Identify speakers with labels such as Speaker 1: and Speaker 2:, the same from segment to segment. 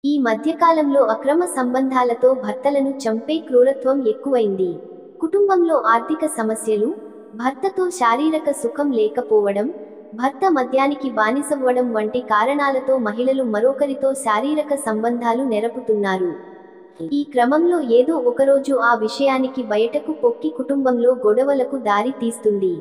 Speaker 1: ఈ మధ్యకాలంలో అక్రమ సంబంధాలతో భర్తలను చంపే క్రూరత్వం ఎక్కువైంది. కుటుంబంలో ఆర్థిక సమస్యలు, భర్తతో శారీరక సుఖం లేకపోవడం, భర్త మద్యానికి బానిసవ్వడం వంటి కారణాలతో మహిళలు మరొకరితో శారీరక సంబంధాలు నెరపుతున్నారు. ఈ క్రమంలో ఏదో ఒకరోజు ఆ విషయానికి బయటకు పొక్కి కుటుంబంలో గొడవలకు దారి తీస్తుంది.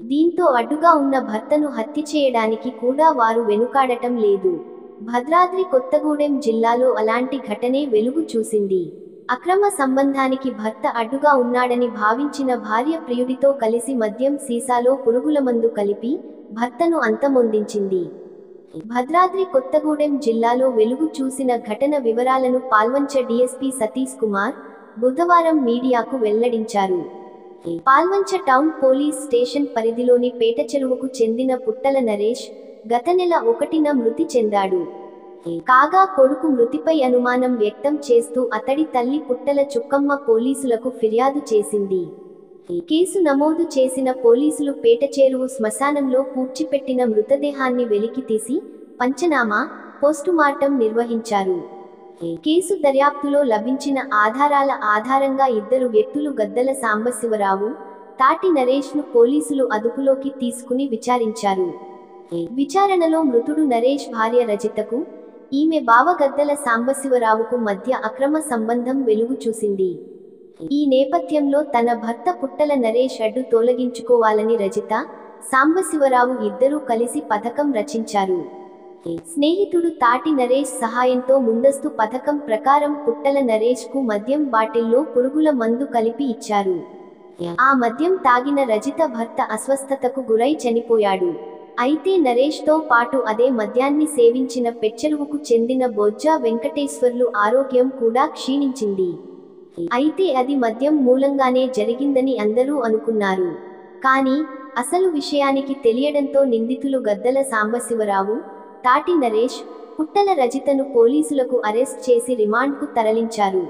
Speaker 1: దీంతో అడ్డుగా ఉన్న భర్తను హత్య చేయడానికి కూడా వారు వెనుకాడటం లేదు. భద్రాద్రి కొత్తగూడెం జిల్లాలో అలాంటి ఘటనే వెలుగు చూసింది. అక్రమ సంబంధానికి భర్త అడ్డుగా ఉన్నాడని భావించిన భార్య ప్రియుడితో కలిసి మద్యం సీసాలో పురుగులమందు కలిపి భర్తను అంతమొందించింది. భద్రాద్రి కొత్తగూడెం జిల్లాలో వెలుగు చూసిన ఘటన వివరాలను పాల్వంచ డీఎస్పీ సతీష్ కుమార్ బుధవారం మీడియాకు వెల్లడించారు. పాల్వంచ టౌన్ పోలీస్ స్టేషన్ పరిధిలోని పేటచెరువుకు చెందిన పుట్టల నరేష్ గత నెల 1న మృతి చెందాడు. కాగా కొడుకు మృతిపై అనుమానం వ్యక్తం చేస్తూ అతడి తల్లి పుట్టల చుక్కమ్మ పోలీసులకు ఫిర్యాదు చేసింది. కేసు నమోదు చేసిన పోలీసులు పేటచెరువు శ్మశానంలో పూడ్చిపెట్టిన మృతదేహాన్ని వెలికితీసి పంచనామా, పోస్టుమార్టం నిర్వహించారు. కేసు దర్యాప్తులో లభించిన ఆధారాల ఆధారంగా ఇద్దరు వ్యక్తులు గద్దల సాంబశివరావు, తాటి నరేష్ను పోలీసులు అదుపులోకి తీసుకుని విచారించారు. విచారణలో మృతుడు నరేష్ భార్య రజితకు, ఈమె బావ గద్దల సాంబశివరావుకు మధ్య అక్రమ సంబంధం వెలుగు చూసింది. ఈ నేపథ్యంలో తన భర్త పుట్టల నరేష్ అడ్డు తొలగించుకోవాలని రజిత, సాంబశివరావు ఇద్దరూ కలిసి పథకం రచించారు. స్నేహితుడు తాటి నరేష్ సహాయంతో ముందస్తు పథకం ప్రకారం పుట్టల నరేష్కు మద్యం బాటిల్లో పురుగుల మందు కలిపి ఇచ్చారు. ఆ మద్యం తాగిన రజిత భర్త అస్వస్థతకు గురై చనిపోయాడు. అయితే నరేష్తో పాటు అదే మద్యాన్ని సేవించిన పెచ్చెరువుకు చెందిన బొజ్జా వెంకటేశ్వర్లు ఆరోగ్యం కూడా క్షీణించింది. అయితే అది మద్యం మూలంగానే జరిగిందని అందరూ అనుకున్నారు. కానీ అసలు విషయానికి తెలియడంతో నిందితులు గద్దల సాంబశివరావు, తాటి నరేష్, పుట్టల రజితను పోలీసులకు అరెస్ట్ చేసి రిమాండ్కు తరలించారు.